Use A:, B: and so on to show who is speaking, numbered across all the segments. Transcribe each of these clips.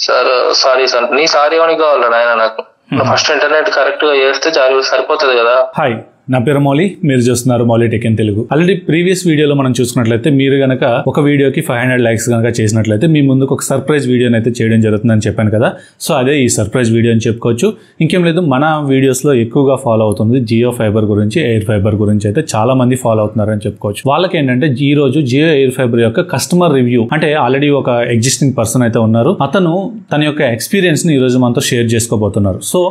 A: Sir sorry sir, నీ sorry ఏమని కావాలరా ఆయన? నాకు ఫస్ట్ ఇంటర్నెట్ కరెక్ట్ గా చేస్తే సరిపోతుంది కదా.
B: హాయ్, నా పేరు మౌలి, మీరు చూస్తున్నారు Mouli tech in Telugu. Already previous వీడియోలో మనం చూసుకున్నట్లయితే మీరు గనక ఒక వీడియోకి 500 లైక్స్ కనుక చేసినట్లయితే మీ ముందుకు ఒక సర్ప్రైజ్ వీడియోని అయితే చేయడం జరుగుతుందని చెప్పాను కదా. సో అదే ఈ సర్ప్రైజ్ వీడియో అని చెప్పుకోవచ్చు. ఇంకేం లేదు, మన వీడియోస్లో ఎక్కువగా ఫాలో అవుతుంది జియో ఫైబర్ గురించి, ఎయిర్ ఫైబర్ గురించి అయితే చాలా మంది ఫాలో అవుతున్నారని చెప్పుకోవచ్చు. వాళ్ళకి ఏంటంటే ఈ రోజు జియో ఎయిర్ ఫైబర్ యొక్క కస్టమర్ రివ్యూ, అంటే ఆల్రెడీ ఒక ఎగ్జిస్టింగ్ పర్సన్ అయితే ఉన్నారు, అతను తన యొక్క ఎక్స్పీరియన్స్ ని ఈ రోజు మనతో షేర్ చేసుకోబోతున్నారు. సో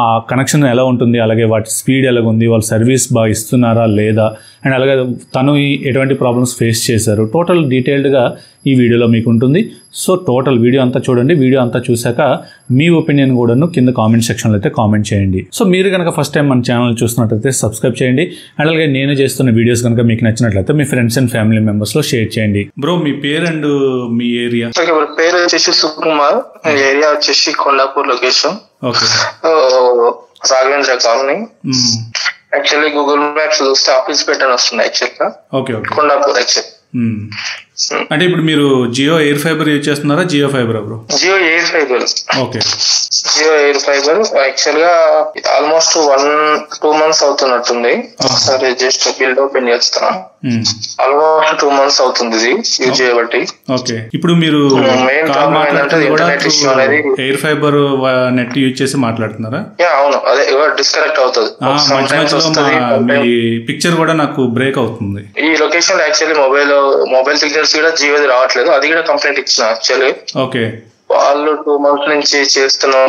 B: ఆ కనెక్షన్ ఎలా ఉంటుంది, అలాగే వాటి స్పీడ్ ఎలా ఉంది, వాళ్ళు సర్వీస్ బాగా ఇస్తున్నారా లేదా, అండ్ అలాగే తను ఎటువంటి ప్రాబ్లమ్స్ ఫేస్ చేశారు, టోటల్ డీటెయిల్డ్గా ఈ వీడియోలో మీకు ఉంటుంది. సో టోటల్ వీడియో అంతా చూడండి. వీడియో అంతా చూశాక మీ ఒపీనియన్ కూడాను కింద కామెంట్ సెక్షన్లో అయితే కామెంట్ చేయండి. సో మీరు కనుక ఫస్ట్ టైం మన ఛానల్ చూస్తున్నట్లయితే సబ్స్క్రైబ్ చేయండి. అండ్ అలాగే నేను చేస్తున్న వీడియోస్ కనుక మీకు నచ్చినట్లయితే మీ ఫ్రెండ్స్ అండ్ ఫ్యామిలీ మెంబర్స్లో షేర్ చేయండి. బ్రో, మీ పేరు అండ్ మీ ఏరియా?
A: పేరు వచ్చేసి సుకుమార్, ఏరియా వచ్చేసి Kondapur location, Raghavendra colony. Actually Google Maps చూస్తే ఆఫీస్ పెట్టని వస్తుంది యాక్చువల్గా.
B: Okay,
A: Kondapur actual.
B: అంటే ఇప్పుడు మీరు జియో ఎయిర్ ఫైబర్ యూజ్ చేస్తున్నారా, Jio fiber bro?
A: Jio air fiber.
B: Okay,
A: Jio air fibre actual గా ఆల్మోస్ట్ 1-2 months అవుతున్నట్టుంది. ఒకసారి జస్ట్ బిల్ ఓపెన్ చేస్తాను. ఆల్మోస్ట్ 2 months అవుతుంది ఇది యూజ్ చేయబట్టి.
B: ఓకే, ఇప్పుడు మీరు ఎయిర్ ఫైబర్ నెట్ యూజ్ చేసి మాట్లాడుతున్నారా?
A: అవును, అదే డిస్కనెక్ట్ అవుతుంది.
B: పిక్చర్ కూడా నాకు బ్రేక్ అవుతుంది.
A: ఈ లొకేషన్ యాక్చువల్లీ మొబైల్ సిగ్నల్స్ కూడా జియోది రావట్లేదు. అది కూడా కంప్లైంట్ ఇచ్చిన యాక్చువల్లీ.
B: ఓకే,
A: వాళ్ళు 2 months నుంచి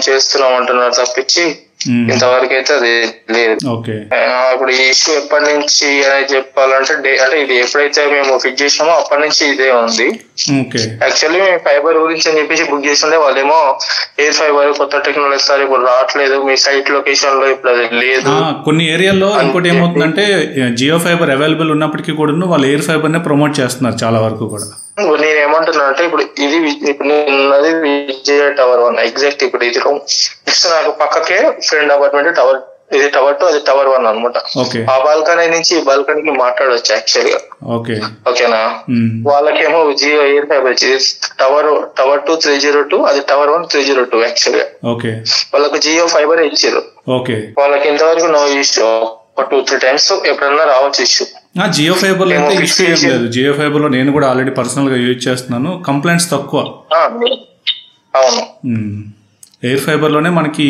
A: చేస్తున్నాం అంటున్నారు తప్పించి ఇంతవరకు అయితే అది లేదు. ఇప్పుడు ఈ ఇష్యూ ఎప్పటి నుంచి అని చెప్పాలంటే అంటే ఇది ఎప్పుడైతే మేము ఫిట్ చేసినామో అప్పటి నుంచి ఇదే ఉంది. యాక్చువల్లీ మేము ఫైబర్ గురించి అని చెప్పేసి బుక్ చేస్తుండే, వాళ్ళేమో ఎయిర్ ఫైబర్ కొత్త టెక్నాలజీ సార్ ఇప్పుడు రావట్లేదు, మీ సైట్ లొకేషన్ లో ఇప్పుడు అది లేదు.
B: కొన్ని ఏరియాల్లో ఇంకోటి ఏమవుతుందంటే జియో ఫైబర్ అవైలబుల్ ఉన్నప్పటికీ కూడా వాళ్ళు ఎయిర్ ఫైబర్ నే ప్రమోట్ చేస్తున్నారు చాలా వరకు కూడా.
A: నేను ఏమంటున్నా అంటే ఇప్పుడు ఇది ఉన్నది విజయ టవర్ 1 ఎగ్జాక్ట్. ఇప్పుడు ఇది నెక్స్ట్ నాకు పక్కకే ఫ్రెండ్ అపార్ట్మెంట్ టవర్, ఇది టవర్ 2, అది టవర్ 1 అనమాట. ఆ బాల్కనీ నుంచి ఈ బాల్కనీకి మాట్లాడవచ్చు యాక్చువల్ గా. ఓకేనా? వాళ్ళకేమో జియో ఎయిర్ ఫైబర్ వచ్చింది టవర్ 2 302, అది టవర్ 1 302 యాక్చువల్ గా. వాళ్ళకు జియో ఫైబర్ ఇచ్చారు. వాళ్ళకి ఇంతవరకు నో ఇష్యూ. 2-3 times ఎప్పుడన్నా రావచ్చు ఇష్యూ.
B: జియో ఫైబర్ లో అయితే ఇష్యూ ఏం లేదు. జియో ఫైబర్ లో నేను కూడా ఆల్రెడీ పర్సనల్ గా యూజ్ చేస్తున్నాను, కంప్లైంట్స్ తక్కువ. ఎయిర్ ఫైబర్ లోనే మనకి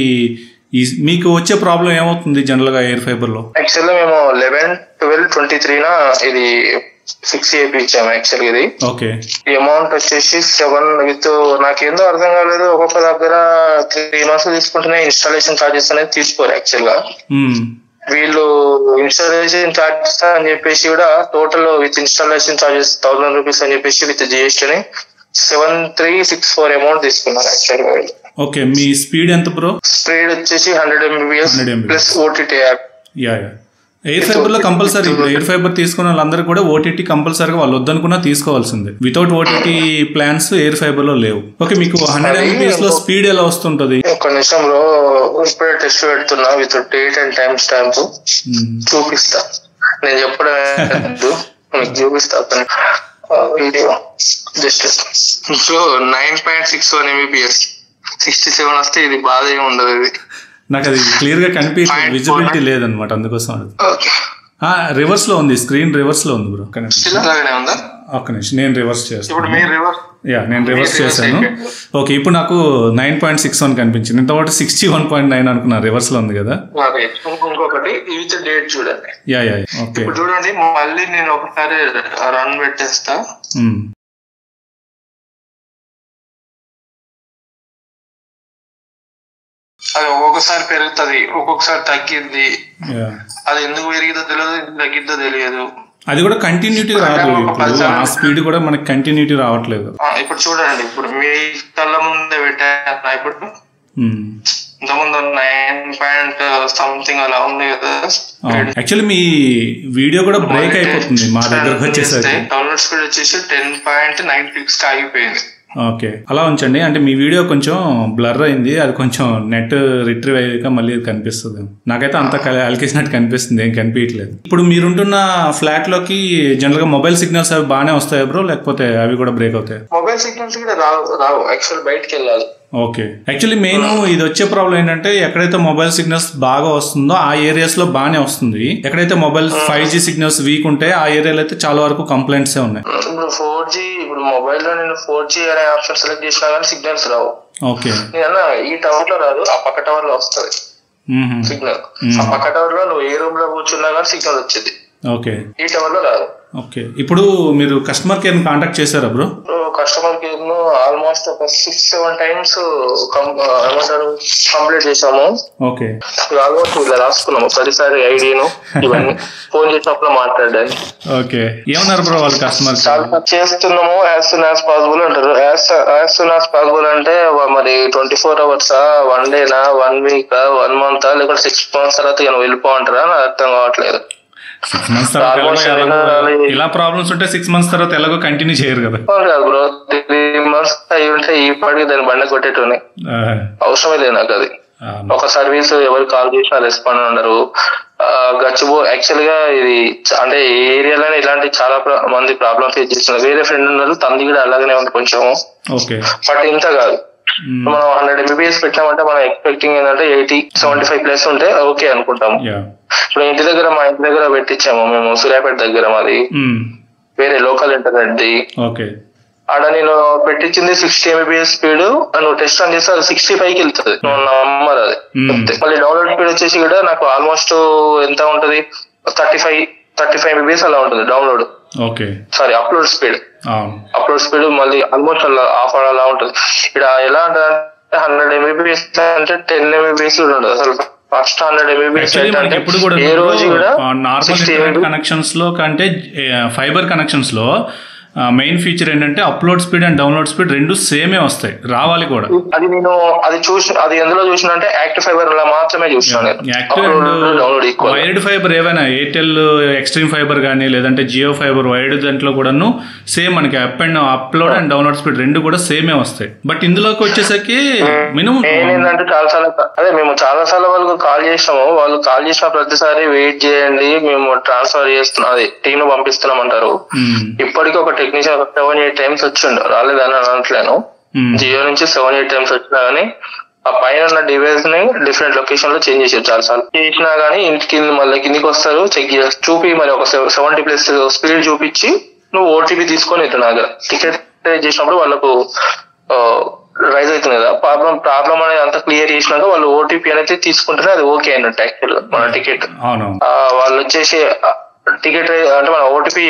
B: మీకు వచ్చే ప్రాబ్లం ఏమవుతుంది జనరల్ గా ఎయిర్ ఫైబర్ లో?
A: యాక్చువల్ గా మేము 11/12/23 ఇది 6 చేయించాము యాక్చువల్ ఇది. ఈ అమౌంట్ వచ్చేసి 7 విత్ నాకేందో అర్థం కాలేదు. ఒక్కొక్క దగ్గర 3 months తీసుకుంటేనే ఇన్స్టాలేషన్ చార్జెస్ అనేది తీసుకోరు యాక్చువల్ గా. వీళ్ళు ఇన్స్టాలేషన్ చార్జెస్ అని చెప్పేసి కూడా total with installation charges 1000 rupees అని చెప్పేసి విత్ జిఎస్టీ 7364 అమౌంట్ తీసుకున్నారు యాక్చువల్ గా.
B: ఓకే, మీ స్పీడ్ ఎంత బ్రో?
A: స్పీడ్ వచ్చేసి 100 Mbps plus OTT app.
B: Air fibre లో కంపల్సరీ ఇప్పుడు ఎయిర్ ఫైబర్ తీసుకున్న వాళ్ళందరూ కూడా ఓటీటీ కంపల్సరీగా వాళ్ళు వద్దనుకున్నా తీసుకోవాల్సిందే. Without OTT plans air fibre లో లేవు. ఓకే, మీకు 100 Mbps లో స్పీడ్ ఎలా వస్తుంటది?
A: ఒక నిమిషంలో ఇప్పుడే టెస్ట్ పెడుతున్నా with date and time stamp చూపిస్తా. నేను చెప్పడం మీకు చూపిస్తా వీడియో. జస్ట్ సో 9.61 Mbps 67 వస్తే ఇది బాధ ఏమి ఉండదు. ఇది
B: నాకు అది క్లియర్ గా కనిపించలేదు, విజిబిలిటీ లేదనమాట, అందుకోసం. రివర్స్ లో ఉంది, స్క్రీన్ రివర్స్ లో ఉంది బ్రో. ఒక్క నిమిషం, నేను రివర్స్ చేస్తాను. నేను రివర్స్ చేశాను. ఓకే, ఇప్పుడు నాకు 9.61 కనిపించింది. ఇంతవరకు 61.9 అనుకున్నా. రివర్స్ లో ఉంది కదా.
A: ఇంకొకటి డేట్ చూడండి.
B: ఓకే,
A: చూడండి. మళ్ళీ నేను ఒకసారి రన్ పెట్టేస్తా. అది ఒక్కొక్కసారి పెరుగుతుంది, ఒక్కొక్కసారి తగ్గింది. అది ఎందుకు పెరిగిద్దో తెలియదు, తగ్గిద్దో తెలియదు.
B: అది కూడా కంటిన్యూటీ రాదు. ఆ స్పీడ్ కూడా మనకి కంటిన్యూటీ రావట్లేదు.
A: ఇప్పుడు చూడండి, ఇప్పుడు మీ కళ్ళ ముందే పెట్టా. ఇప్పుడు ఇంతకుముందు 9 అలా ఉంది కదా.
B: యాక్చువల్లీ మీ వీడియో కూడా బ్రేక్ అయిపోతుంది మా దగ్గరకు వచ్చేసరికి.
A: డౌన్లోడ్ స్పీడ్ వచ్చేసి 10.96 ఆగిపోయింది.
B: ఓకే, అలా ఉంచండి. అంటే మీ వీడియో కొంచెం బ్లర్ అయింది, అది కొంచెం నెట్ రిట్రీవ్ అయ్యాక మళ్ళీ కనిపిస్తుంది. నాకైతే అంత అలికేసినట్టు కనిపిస్తుంది, ఏం కనిపించట్లేదు. ఇప్పుడు మీరుంటున్న ఫ్లాట్ లోకి జనరల్ గా మొబైల్ సిగ్నల్స్ అవి బాగానే వస్తాయా బ్రో, లేకపోతే అవి కూడా బ్రేక్ అవుతాయి?
A: మొబైల్ సిగ్నల్స్ కూడా రావు యాక్చువల్, బయటకి వెళ్ళాలి.
B: ఓకే. యాక్చువల్లీ మెయిన్ ఇది వచ్చే ప్రాబ్లం ఏంటంటే ఎక్కడైతే మొబైల్ సిగ్నల్స్ బాగా వస్తుందో ఆ ఏరియాస్ లో బాగానే వస్తుంది. ఎక్కడైతే మొబైల్ 5G సిగ్నల్స్ వీక్ ఉంటే ఆ ఏరియాలో అయితే చాలా వరకు కంప్లైంట్స్ ఉన్నాయి.
A: ఇప్పుడు 4G ఇప్పుడు మొబైల్ లో నేను 4G అనే ఆప్షన్ సెలెక్ట్ చేసినా కానీ సిగ్నల్స్ రావు.
B: ఓకే.
A: నేను ఈ టవర్ లో రాదు, ఆ పక్క టవర్ లో వస్తుంది సిగ్నల్. ఆ పక్క టవర్ లో నువ్వు ఏ రూమ్ లో కూర్చున్నా కానీ సిగ్నల్ వచ్చింది.
B: ఓకే.
A: ఈ టవర్ లో రాదు.
B: ఓకే. ఇప్పుడు మీరు కస్టమర్ కేర్ కాంటాక్ట్ చేశారా బ్రో?
A: కస్టమర్ కేర్ ను ఆల్మోస్ట్ ఒక 6-7 times ఏమంటారు కంప్లీట్ చేసాము.
B: ఓకే.
A: ఆల్మోస్ట్ ఇలా రాసుకున్నాము ప్రతిసారి ఐడిను ఇవన్నీ ఫోన్ చేసినప్పుడు మాట్లాడాను.
B: ఓకే. ఏమన్నారు బ్రో వాళ్ళు కస్టమర్?
A: చాలా చేస్తున్నాము యాజ్ సూన్ యాజ్ పాసిబుల్ అంటారు. యాజ్ సూన్ యాజ్ పాసిబుల్ అంటే మరి 24 hours, 1 day, 1 week, 1 month, లేకపోతే 6 months తర్వాత నువ్వు వెళ్ళిపోంటారా నాకు అర్థం కావట్లేదు.
B: 6 months తర్వాత ఇలా ప్రాబ్లమ్స్ ఉంటే 6 months తర్వాత ఎలాగో కంటిన్యూ చేయరు కదా
A: బ్రో. 3 months అయి ఉంటే ఇప్పటికి దాన్ని బండ కొట్టేటోనే, అవసరమే లేదు నాకు అది. ఒక సర్వీస్ ఎవరు కాల్ చేసినా రెస్పాండ్ ఉండరు. గచ్చిబో యాక్చువల్ గా ఇది అంటే ఈ ఏరియాలోనే ఇలాంటి చాలా మంది ప్రాబ్లమ్ ఫేస్ చేస్తున్నారు. వేరే ఫ్రెండ్ ఉన్నారు, తంది కూడా అలాగనే ఉంది కొంచెం, బట్ ఇంత కాదు. మనం 100 MBPS పెట్టినామంటే మనం ఎక్స్పెక్టింగ్ ఏంటంటే 80-75+ ఉంటే ఓకే అనుకుంటాము. ఇప్పుడు మా ఇంటి దగ్గర పెట్టించాము మేము, సూర్యాపేట దగ్గర, మాది వేరే లోకల్ ఇంటర్నెట్ ది. ఆడ నేను పెట్టించింది 60 MBPS స్పీడ్. నువ్వు టెస్ట్ ఆన్ చేస్తే అది 65కి వెళ్తుంది, నువ్వు నమ్మరు అది. మళ్ళీ డౌన్లోడ్ స్పీడ్ వచ్చేసి కూడా నాకు ఆల్మోస్ట్ ఎంత ఉంటది, 35 MBPS అలా ఉంటుంది డౌన్లోడ్. సారీ అప్లోడ్ స్పీడ్ మళ్ళీ ఆల్మోస్ట్ అలా హాఫ్ అలా ఉంటుంది. ఇక్కడ ఎలా అంటే 100 MBPS అంటే 10 MBPS ఉండదు అసలు. ఫస్ట్ 100 MBPS ఏ రోజు కూడా
B: నార్మల్ కనెక్షన్స్ లో కంటే ఫైబర్ కనెక్షన్స్ లో మెయిన్ ఫీచర్ ఏంటంటే upload speed and download speed రెండు సేమే వస్తాయి, రావాలి కూడా.
A: అది నేను అది ఎందులో చూసిన అంటే యాక్టివ్ ఫైబర్ అలా మాత్రమే చూసినాను.
B: వైర్డ్ ఫైబర్ ఏవైనా ఎయిర్టెల్ ఎక్స్ట్రీమ్ ఫైబర్ కానీ లేదంటే జియో ఫైబర్ వైర్డ్ దాంట్లో కూడాను సేమ్ మనకి అప్లోడ్ అండ్ డౌన్లోడ్ స్పీడ్ రెండు కూడా సేమే వస్తాయి. బట్ ఇందులోకి వచ్చేసరికి మినిమం
A: ఏంటంటే మేము చాలా సార్లు వాళ్ళకి కాల్ చేసినాము. వాళ్ళు కాల్ చేసిన ప్రతిసారి వెయిట్ చేయండి, మేము ట్రాన్స్ఫర్ చేస్తున్నాం, అది టీమ్ పంపిస్తున్నాం అంటారు. ఇప్పటికీ ఒక టెక్నీషియన్ 7-8 times వచ్చిండు, రాలేదని అనట్లేను. జియో నుంచి 7-8 times వచ్చినా గానీ ఆ పైన ఉన్న డివైస్ ని డిఫరెంట్ లొకేషన్ లో చేంజ్ చేశారు. చాలా సార్లు చేసినా గానీ ఇంటికి మళ్ళీ కిందికి వస్తారు, చెక్ చూపి మరి ఒక 70+ స్పీడ్ చూపించి నువ్వు ఓటీపీ తీసుకొని ఇట్లా నా దగ్గర టికెట్ చేసినప్పుడు వాళ్ళకు రైజ్ అవుతుంది కదా ప్రాబ్లం అనేది అంతా క్లియర్ చేసినాక వాళ్ళు ఓటీపీ అనేది తీసుకుంటేనే అది ఓకే అన్నట్టు. యాక్చువల్ మన టికెట్ వాళ్ళు వచ్చేసి టికెట్ అంటే మన ఓటీపీ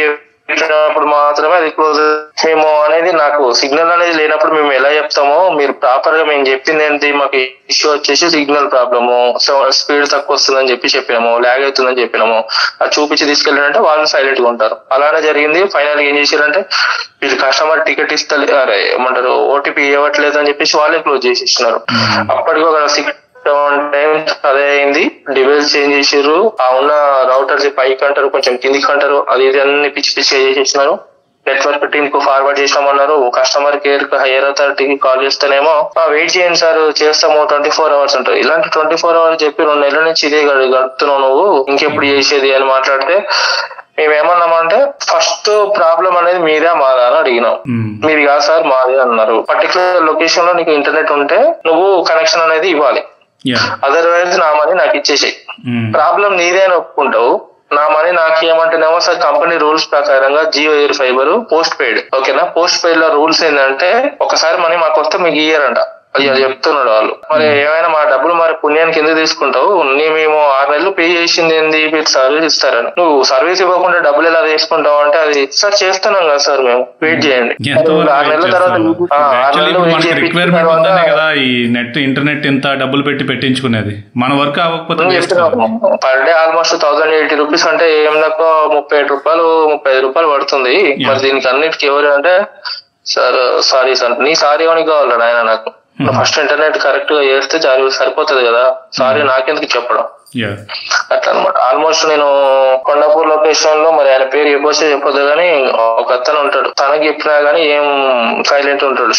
A: అప్పుడు మాత్రమే అది క్లోజ్. మేము అనేది నాకు సిగ్నల్ అనేది లేనప్పుడు మేము ఎలా చెప్తామో, మీరు ప్రాపర్ గా మేము చెప్పింది ఏంటి, మాకు ఇష్యూ వచ్చేసి సిగ్నల్ ప్రాబ్లము, స్పీడ్ తక్కువ వస్తుందని చెప్పినాము, ల్యాగ్ అవుతుందని చెప్పినాము, అది చూపించి తీసుకెళ్ళారంటే వాళ్ళు సైలెంట్ గా ఉంటారు. అలానే జరిగింది. ఫైనల్ ఏం చేశారంటే వీళ్ళు కస్టమర్ టికెట్ ఏమంటారు ఓటీపీ ఇవ్వట్లేదు అని చెప్పేసి వాళ్ళే క్లోజ్ చేసి ఇచ్చినారు. అప్పటికి ఒక 6-7 times అదే అయింది. డివైస్ చేంజ్ చేసారు, ఆ ఉన్న రౌటర్స్ పైకి అంటారు, కొంచెం కిందికి అంటారు, అది ఇది అన్ని పిచ్చి చేసేసినారు. నెట్వర్క్ టీమ్ కు ఫార్వర్డ్ చేసామన్నారు. కస్టమర్ కేర్ కు హైయర్ అథారిటీకి కాల్ చేస్తేనేమో వెయిట్ చేయండి సార్ చేస్తాము 24 hours అంటారు. ఇలాంటి 24 hours చెప్పి 2 నెలల నుంచి ఇదే గడుపుతున్నావు నువ్వు, ఇంకెప్పుడు చేసేది అని మాట్లాడితే మేమేమన్నామంటే ఫస్ట్ ప్రాబ్లం అనేది మీదే మాదా అని అడిగినాం. మీది కాదు సార్ మాదే అన్నారు. పర్టికులర్ లొకేషన్ లో నీకు ఇంటర్నెట్ ఉంటే నువ్వు కనెక్షన్ అనేది ఇవ్వాలి, అదర్వైజ్ నా మనీ నాకు ఇచ్చేసాయి. ప్రాబ్లం నీదే అని ఒప్పుకుంటావు, నా మనీ నాకు ఏమంటేనేమో సార్ కంపెనీ రూల్స్ ప్రకారంగా Jio air fiber post paid, ఓకేనా. పోస్ట్ పెయిడ్ లో రూల్స్ ఏంటంటే ఒకసారి మనీ మాకు వస్తే మీకు ఇయ్యారంట, అది చెప్తున్నాడు వాళ్ళు. మరి ఏమైనా మా డబ్బులు మరి పుణ్యానికి ఎందుకు తీసుకుంటావు, మేము 6 నెలలు పే చేసింది ఏంది, మీరు సర్వీస్ ఇస్తారని, నువ్వు సర్వీస్ ఇవ్వకుండా డబ్బులు ఎలా తీసుకుంటావు అంటే అది సార్ చేస్తున్నాం కదా సార్ మేము వెయిట్ చేయండి. 6 నెలల తర్వాత
B: ఈ నెట్ ఇంటర్నెట్ ఇంత డబ్బులు పెట్టించుకునేది మన వర్క్ అవ్వకపోతే
A: పర్ డే ఆల్మోస్ట్ 1080 రూపీస్ అంటే ఏం దాకా 35 రూపాయలు పడుతుంది. మరి దీనికి అన్నిటికీ ఎవరు అంటే సార్ సారీ సార్, నీ సారీ ఎవరికి కావాలరా ఆయన, నాకు ఫస్ట్ ఇంటర్నెట్ కరెక్ట్ గా చేస్తే సరిపోతుంది కదా, సారీ నాకెందుకు చెప్పడం. అట్లా అనమాట. ఆల్మోస్ట్ నేను కొండాపూర్ లొకేషన్ లో, మరి ఆయన పేరు చెప్పొద్దు కానీ, ఒక అతను ఉంటాడు, తనకి చెప్పినా గానీ ఏం సైలెంట్ ఉంటాడు.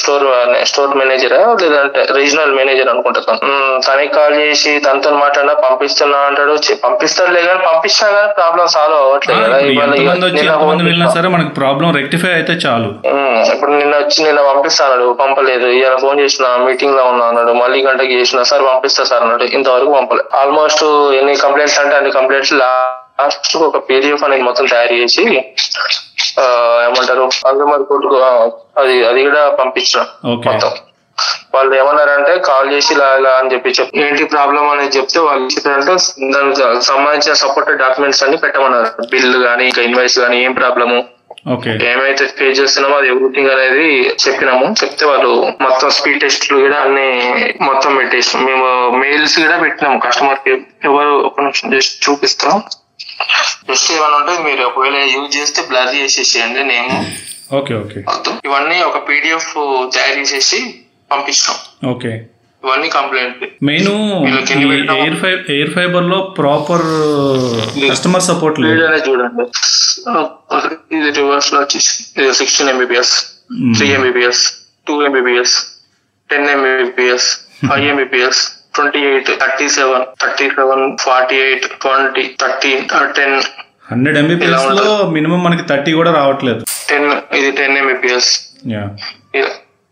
A: స్టోర్ మేనేజరా లేదంటే రీజనల్ మేనేజర్ అనుకుంటా. తనకి కాల్ చేసి తనతో మాట్లాడినా పంపిస్తున్నా అంటాడు. పంపిస్తాడులే కానీ, పంపించినా కానీ ప్రాబ్లం సాల్వ్ అవ్వట్లేదు కదా.
B: మనకి ప్రాబ్లం రెక్టిఫై అయితే చాలు.
A: ఇప్పుడు నిన్న పంపిస్తాడు, పంపలేదు. ఇవాళ ఫోన్ చేసిన, మీటింగ్ లో ఉన్నా అన్నాడు. మళ్ళీ గంటకి చేసిన, సార్ పంపిస్తా సార్ అన్నాడు. ఇంతవరకు పంపలేదు. ఆల్మోస్ట్ ఎన్ని కంప్లైంట్స్ అంటే అన్ని కంప్లైంట్స్ లాస్ట్ ఒక పీడిఎఫ్ అనేది మొత్తం తయారు చేసి ఏమంటారు కన్స్యూమర్ కోర్టుకు అది కూడా పంపించిన మొత్తం. వాళ్ళు ఏమన్నారంటే కాల్ చేసి ఇలా అని చెప్పి ఏంటి ప్రాబ్లం అనేది చెప్తే వాళ్ళు చెప్పారంటే దానికి సంబంధించిన సపోర్టెడ్ డాక్యుమెంట్స్ అన్ని పెట్టమన్నారు. బిల్లు గానీ, ఇంకా ఇన్వాయిస్ గానీ, ఏం ప్రాబ్లము, ఏమైతే ఫేస్ చేస్తున్నామో అది ఎవ్రీథింగ్ అనేది చెప్పినాము. చెప్తే వాళ్ళు మొత్తం స్పీడ్ టెస్ట్లు కూడా అన్ని మొత్తం పెట్టేసాం. మేము మెయిల్స్ కూడా పెట్టినాము కస్టమర్ కి. ఎవరు ఒక నిమిషం జస్ట్ చూపిస్తాం. జస్ట్ ఏమన్నా ఉంటే మీరు ఒకవేళ యూజ్ చేస్తే బ్లర్ చేసేసేయండి నేమ్. ఇవన్నీ ఒక పీడిఎఫ్ తయారు చేసేసి పంపిస్తాం. ఇవన్నీ కంప్లైంట్.
B: మెయిన్ ఎయిర్ ఫైబర్ లో ప్రాపర్ కస్టమర్ సపోర్ట్ లేదు.
A: చూడండి, ఇది రివర్స్ లో వచ్చేసి 16 MBPS, 3 MBPS, 2 MBPS, 10 MBPS, 5 MBPS, 28, 37, 48, 20, 13, 10.
B: 100 MBPS లో మినిమం మనకి 30 కూడా రావట్లేదు.
A: 10 ఇది 10 MBPS.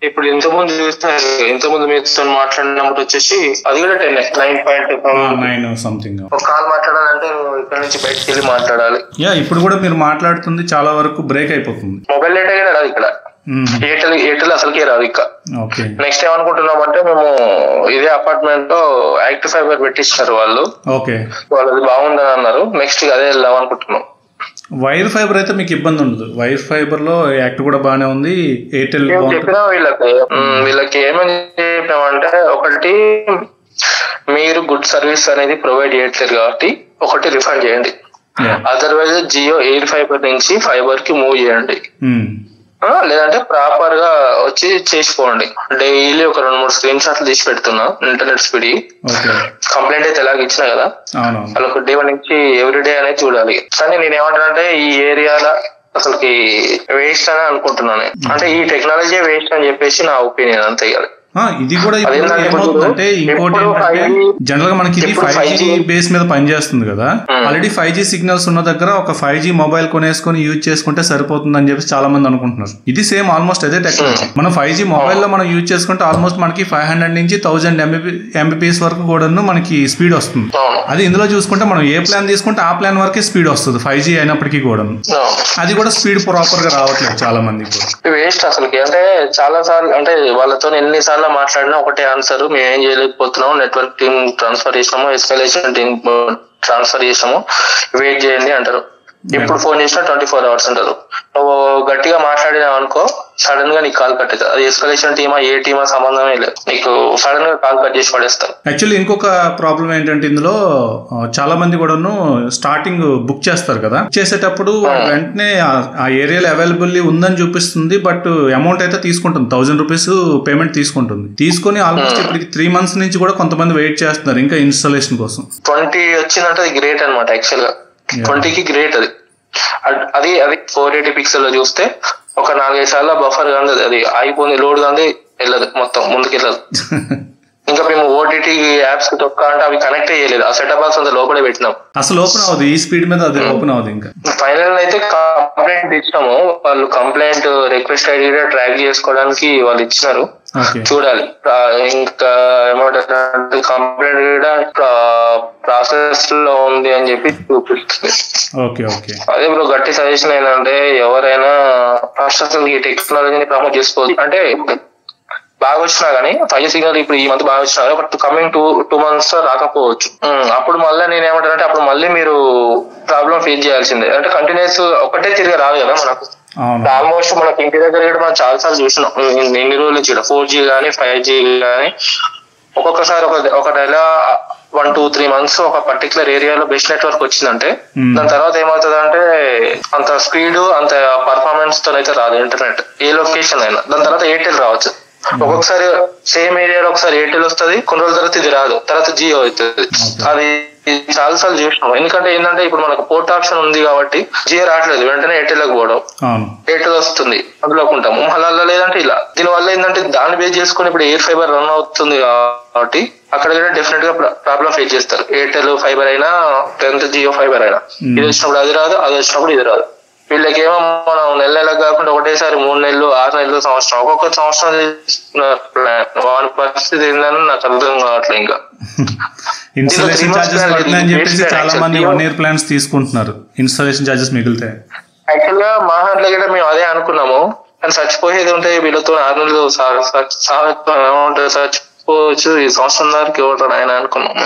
A: ఇప్పుడు ఇంతకుముందు చూస్తే, ఇంతకుముందు మీతో మాట్లాడినప్పుడు వచ్చేసి అది కూడా 9.9
B: సంథింగ్.
A: ఒక కాల్ మాట్లాడాలంటే ఇక్కడ నుంచి బయటకు వెళ్ళి మాట్లాడాలి.
B: ఇప్పుడు కూడా మీరు మాట్లాడుతుంది చాలా వరకు బ్రేక్ అయిపోతుంది.
A: మొబైల్ డేటా కూడా రాదు ఇక్కడ. ఎయిర్టెల్ అసలుకే రాదు ఇక్కడ. నెక్స్ట్ ఏమనుకుంటున్నాం అంటే, మేము ఇదే అపార్ట్మెంట్ లో యాక్టివ్ ఫైబర్ పెట్టించారు వాళ్ళు. వాళ్ళది బాగుందని అన్నారు. నెక్స్ట్ అదే వెళ్దాం అనుకుంటున్నాం.
B: వైర్ ఫైబర్ అయితే మీకు ఇబ్బంది ఉండదు. వైర్ ఫైబర్ లో యాక్ట్ కూడా బాగానే ఉంది. ఎయిర్టెల్
A: చెప్పినా వీళ్ళకి ఏమని చెప్పినామంటే, ఒకటి మీరు గుడ్ సర్వీస్ అనేది ప్రొవైడ్ చేయట్లేదు కాబట్టి ఒకటి రిఫండ్ చేయండి. అదర్వైజ్ జియో ఎయిర్ ఫైబర్ నుంచి ఫైబర్ కి మూవ్ చేయండి. లేదంటే ప్రాపర్ గా వచ్చి చేసుకోండి. డైలీ ఒక 2-3 స్క్రీన్ షాట్లు తీసి పెడుతున్నా ఇంటర్నెట్ స్పీడ్. కంప్లైంట్ అయితే ఎలాగ ఇచ్చినా కదా, వాళ్ళకి డే 1 నుంచి ఎవ్రీడే అనేది చూడాలి. కానీ నేను ఏమంటానంటే, ఈ ఏరియాలో అసలుకి వేస్ట్ అని అనుకుంటున్నాను. అంటే ఈ టెక్నాలజీ వేస్ట్ అని చెప్పేసి నా ఒపీనియన్. అంతే కదా.
B: ఇది కూడా ఏమవుతుందంటే, ఇంకోటి ఏంటంటే, జనరల్ గా మనకి ఇది 5G బేస్ మీద పనిచేస్తుంది కదా. ఆల్రెడీ 5G సిగ్నల్స్ ఉన్న దగ్గర ఒక 5G మొబైల్ కొనేసుకొని యూజ్ చేసుకుంటే సరిపోతుంది అని చెప్పి చాలా మంది అనుకుంటున్నారు. ఇది సేమ్ ఆల్మోస్ట్ అదే టెక్నాలజీ. మనం 5G మొబైల్ లో మనం యూజ్ చేసుకుంటే ఆల్మోస్ట్ మనకి 500 నుంచి 1000 MBPS వరకు కూడా మనకి స్పీడ్ వస్తుంది. అది ఇందులో చూసుకుంటే మనం ఏ ప్లాన్ తీసుకుంటే ఆ ప్లాన్ వరకే స్పీడ్ వస్తుంది 5G అయినప్పటికీ కూడా. అది కూడా స్పీడ్ ప్రాపర్ గా రావట్లేదు చాలా మంది కూడా.
A: వేస్ట్ అసలుకి. అంటే చాలా సార్లు, అంటే వాళ్ళతో ఎన్నిసార్లు మాట్లాడినా ఒకటే ఆన్సర్, మేము ఏం చేయలేకపోతున్నాం, నెట్వర్క్ టీమ్ ట్రాన్స్ఫర్ చేసాము, ఎస్కలేషన్ టీమ్ ట్రాన్స్ఫర్ చేసాము, వెయిట్ చేయండి అంటారు. ఎప్పుడు ఫోన్ చేసినా 24 hours అంటారు. నువ్వు గట్టిగా మాట్లాడినావు అనుకో, సడన్ గా నీకు కాల్ కట్ అవుతుంది. అది ఎస్కలేషన్ టీమా ఏ టీమా సంబంధమే లేదు, నీకు సడన్ గా కాల్ కట్ చేసి పడేస్తారు.
B: యాక్చువల్లీ ఇంకొక ప్రాబ్లం ఏంటంటే, ఇందులో చాలా మంది కూడాను స్టార్టింగ్ బుక్ చేస్తారు కదా. చేసేటప్పుడు వెంటనే ఆ ఏరియాలో అవైలబుల్ ఉందని చూపిస్తుంది, బట్ అమౌంట్ అయితే తీసుకుంటుంది. 1000 రూపీస్ పేమెంట్ తీసుకుంటుంది. తీసుకుని ఆల్మోస్ట్ ఇప్పటికి 3 months నుంచి కూడా కొంతమంది వెయిట్ చేస్తున్నారు ఇంకా ఇన్స్టాలేషన్ కోసం.
A: 20 వచ్చిందంటే అది గ్రేట్ అనమాట. యాక్చువల్ గా 20కి గ్రేట్. అది 480 పిక్సెల్ లో చూస్తే ఒక 4-5 సార్లు బఫర్ కానీ అది ఆగిపోయింది, లోడ్ కానీ వెళ్ళదు, మొత్తం ముందుకు వెళ్ళదు. ఇంకా మేము ఓటీటీ యాప్స్ తొక్క అంటే అవి కనెక్ట్ చేయలేదు. ఆ సెటప్ బాక్స్ అంతా లోపలే పెట్టినాం,
B: అసలు ఓపెన్ అవుతుంది. ఈ స్పీడ్ మీద అది ఓపెన్ అవుతుంది. ఇంకా
A: ఫైనల్ అయితే కంప్లైంట్ ఇచ్చినాము. వాళ్ళు కంప్లైంట్ రిక్వెస్ట్ ఐడి కూడా ట్రాక్ చేసుకోవడానికి వాళ్ళు ఇచ్చినారు. చూడాలి ఇంకా ఏమంటారు, కంప్లైంట్ కూడా ప్రాసెస్ లో ఉంది అని చెప్పి చూపిస్తుంది. అదే బ్రో గట్టి సజెషన్ ఏంటంటే, ఎవరైనా ఫస్ట్ అసలు ఈ టెక్నాలజీని ప్రమోట్ చేసుకోవచ్చు. అంటే బాగా వచ్చినా గానీ 5G సిగ్నల్ ఇప్పుడు ఈ మంత్ బాగా వచ్చినా కానీ ఒక కమింగ్ 2 months రాకపోవచ్చు. అప్పుడు మళ్ళీ నేను ఏమంటానంటే, అప్పుడు మళ్ళీ మీరు ప్రాబ్లం ఫేస్ చేయాల్సిందే. అంటే కంటిన్యూస్ ఒకటే తిరిగి రాదు కదా మనకు. ఆల్మోస్ట్ మనకి ఇంటి దగ్గర కూడా మనం చాలా సార్లు చూసినాం ఎన్ని రోజుల నుంచి 4G కానీ 5G కానీ. ఒక్కొక్కసారి ఒక నెల 1-2-3 months ఒక పర్టికులర్ ఏరియాలో బెస్ట్ నెట్వర్క్ వచ్చిందంటే, దాని తర్వాత ఏమవుతుంది అంటే అంత స్పీడ్ అంత పర్ఫార్మెన్స్ తో అయితే రాదు ఇంటర్నెట్ ఏ లొకేషన్ అయినా. దాని తర్వాత ఎయిర్టెల్ రావచ్చు. ఒక్కొక్కసారి సేమ్ ఏరియాలో ఒకసారి ఎయిర్టెల్ వస్తుంది, కొన్ని రోజుల తర్వాత ఇది రాదు, తర్వాత జియో అవుతుంది. అది చాలా సార్లు చూసినాం. ఎందుకంటే ఏంటంటే ఇప్పుడు మనకు పోర్ట్ ఆప్షన్ ఉంది కాబట్టి జియో రావట్లేదు, వెంటనే ఎయిర్టెల్ పోవడం, ఎయిర్టెల్ వస్తుంది అందులోకి ఉంటాము. మళ్ళీ లేదంటే ఇలా దీనివల్ల ఏంటంటే దాన్ని బేస్ చేసుకుని ఇప్పుడు ఎయిర్ ఫైబర్ రన్ అవుతుంది కాబట్టి అక్కడ కూడా డెఫినెట్ గా ప్రాబ్లం ఫేస్ చేస్తారు. ఎయిర్టెల్ ఫైబర్ అయినా 10th జియో ఫైబర్ అయినా ఇది వచ్చినప్పుడు అది రాదు, అది వచ్చినప్పుడు ఇది రాదు. వీళ్ళకేమో మనం నెలకు కాకుండా ఒకటేసారి 3 నెలలు 6 నెలలు సంవత్సరం ఒక్కొక్క సంవత్సరం వాడి పరిస్థితి ఏంటని నాకు అర్థం కావట్లేదు. ఇంకా
B: ఇన్స్టాలేషన్ చార్జెస్ పడుతున్నాయని చెప్పేసి చాలా మంది 1 year ప్లాన్స్ తీసుకుంటున్నారు, ఇన్స్టాలేషన్ చార్జెస్ మిగులుతాయి.
A: యాక్చువల్ గా మా హాంట్లో కూడా మేము అదే అనుకున్నాము, కానీ చచ్చిపోయేది ఉంటే వీళ్ళతో 6 నెలలు చచ్చిపోవచ్చు ఈ సంవత్సరం దానికి ఇవ్వటం ఆయన అనుకున్నాము.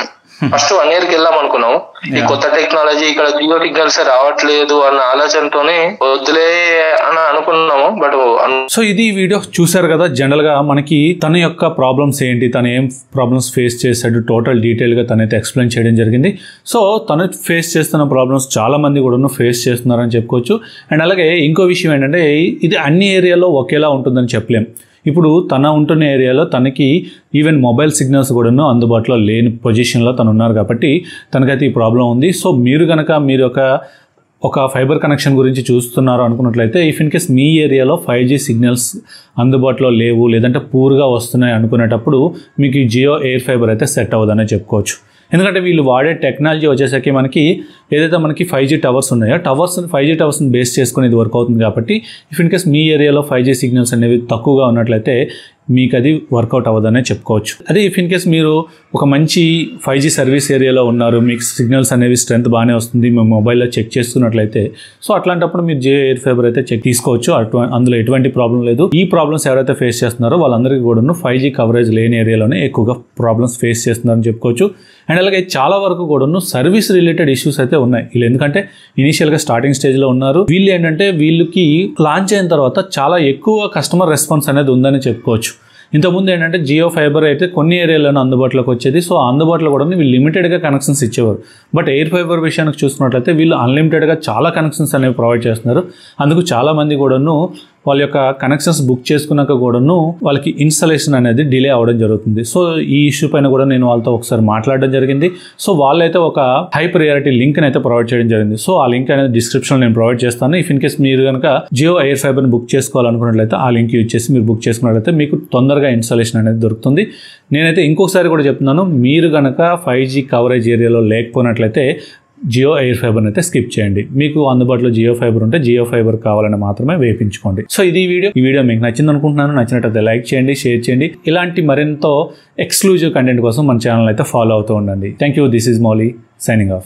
A: ఫస్ట్ 1 year వెళ్దాం అనుకున్నాం. ఈ కొత్త టెక్నాలజీ ఇక్కడ జియో సిగ్నల్స్ రావట్లేదు అన్న ఆలోచనతోనే వద్దులే అని అనుకున్నాము. బట్
B: సో ఇది వీడియో చూసారు కదా, జనరల్ గా మనకి తన యొక్క ప్రాబ్లమ్స్ ఏంటి, తను ఏం ప్రాబ్లమ్స్ ఫేస్ చేశాడు టోటల్ డీటెయిల్ గా తనైతే ఎక్స్ప్లెయిన్ చేయడం జరిగింది. సో తను ఫేస్ చేస్తున్న ప్రాబ్లమ్స్ చాలా మంది కూడా ఫేస్ చేస్తున్నారని చెప్పుకోవచ్చు. అండ్ అలాగే ఇంకో విషయం ఏంటంటే ఇది అన్ని ఏరియాలో ఒకేలా ఉంటుందని చెప్పలేం. ఇప్పుడు తన ఉంటున్న ఏరియాలో తనకి ఈవెన్ మొబైల్ సిగ్నల్స్ కూడాను అందుబాటులో లేని పొజిషన్లో తను ఉన్నారు కాబట్టి తనకైతే ఈ ప్రాబ్లం ఉంది. సో మీరు కనుక మీరు ఒక ఫైబర్ కనెక్షన్ గురించి చూస్తున్నారు అనుకున్నట్లయితే ఇఫ్ ఇన్ కేస్ మీ ఏరియాలో 5G సిగ్నల్స్ అందుబాటులో లేవు లేదంటే పూర్గా వస్తున్నాయి అనుకునేటప్పుడు మీకు ఈ జియో ఎయిర్ ఫైబర్ అయితే సెట్ అవ్వదనే చెప్పుకోవచ్చు. ఎందుకంటే వీళ్ళు వాడే టెక్నాలజీ వచ్చేసరికి మనకి ఏదైతే మనకి 5G టవర్స్ ఉన్నాయో 5G టవర్స్ని బేస్ చేసుకుని ఇది వర్క్ అవుతుంది కాబట్టి ఇఫ్ ఇన్ కేస్ మీ ఏరియాలో 5G సిగ్నల్స్ అనేవి తక్కువగా ఉన్నట్లయితే మీకు అది వర్కౌట్ అవ్వదనే చెప్పుకోవచ్చు. అదే ఇఫ్ ఇన్ కేస్ మీరు ఒక మంచి 5G సర్వీస్ ఏరియాలో ఉన్నారు, మీకు సిగ్నల్స్ అనేవి స్ట్రెంత్ బాగానే వస్తుంది, మీ మొబైల్లో చెక్ చేస్తున్నట్లయితే సో అట్లాంటప్పుడు మీరు జియో ఎయిర్ ఫైబర్ అయితే చెక్ తీసుకోవచ్చు. అందులో ఎటువంటి ప్రాబ్లం లేదు. ఈ ప్రాబ్లమ్స్ ఎవరైతే ఫేస్ చేస్తున్నారో వాళ్ళందరికీ కూడా 5G కవరేజ్ లేని ఏరియాలోనే ఎక్కువగా ప్రాబ్లమ్స్ ఫేస్ చేస్తున్నారని చెప్పుకోవచ్చు. అండ్ అలాగే చాలా వరకు కూడా సర్వీస్ రిలేటెడ్ ఇష్యూస్ అయితే ఉన్నాయి. వీళ్ళు ఎందుకంటే ఇనీషియల్గా స్టార్టింగ్ స్టేజ్లో ఉన్నారు. వీళ్ళు ఏంటంటే వీళ్ళకి లాంచ్ అయిన తర్వాత చాలా ఎక్కువ కస్టమర్ రెస్పాన్స్ అనేది ఉందని చెప్పుకోవచ్చు. ఇంతకుముందు ఏంటంటే జియో ఫైబర్ అయితే కొన్ని ఏరియాలోనే అందుబాటులోకి వచ్చేది. సో అందుబాటులో కూడా వీళ్ళు లిమిటెడ్గా కనెక్షన్స్ ఇచ్చేవారు. బట్ ఎయిర్ ఫైబర్ విషయానికి చూసుకున్నట్లయితే వీళ్ళు అన్లిమిటెడ్గా చాలా కనెక్షన్స్ అనేవి ప్రొవైడ్ చేస్తున్నారు. అందుకు చాలామంది కూడాను వాళ్ళ యొక్క కనెక్షన్స్ బుక్ చేసుకున్నాక కూడాను వాళ్ళకి ఇన్స్టాలేషన్ అనేది డిలే అవ్వడం జరుగుతుంది. సో ఈ ఇష్యూ పైన కూడా నేను వాళ్ళతో ఒకసారి మాట్లాడడం జరిగింది. సో వాళ్ళైతే ఒక హై ప్రియారిటీ లింక్ని అయితే ప్రొవైడ్ చేయడం జరిగింది. సో ఆ లింక్ అనేది డిస్క్రిప్షన్లో నేను ప్రొవైడ్ చేస్తాను. ఇఫ్ ఇన్ కేస్ మీరు కనుక జియో ఎయిర్ ఫైబర్ని బుక్ చేసుకోవాలనుకున్నట్లయితే ఆ లింక్ యూజ్ చేసి మీరు బుక్ చేసుకున్నట్లయితే మీకు తొందరగా ఇన్స్టాలేషన్ అనేది దొరుకుతుంది. నేనైతే ఇంకొకసారి కూడా చెప్తున్నాను, మీరు కనుక 5G కవరేజ్ ఏరియాలో లేకపోయినట్లయితే జియో ఎయిర్ ఫైబర్ అయితే స్కిప్ చేయండి. మీకు అందుబాటులో జియో ఫైబర్ ఉంటే జియో ఫైబర్ కావాలని మాత్రమే వేయించుకోండి. సో ఇది ఈ వీడియో మీకు నచ్చింది అనుకుంటున్నాను. నచ్చినట్లయితే లైక్ చేయండి, షేర్ చేయండి. ఇలాంటి మరింత ఎక్స్క్లూజివ్ కంటెంట్ కోసం మన ఛానల్ అయితే ఫాలో అవుతూ ఉండండి. Thank you. This is Mouli signing off.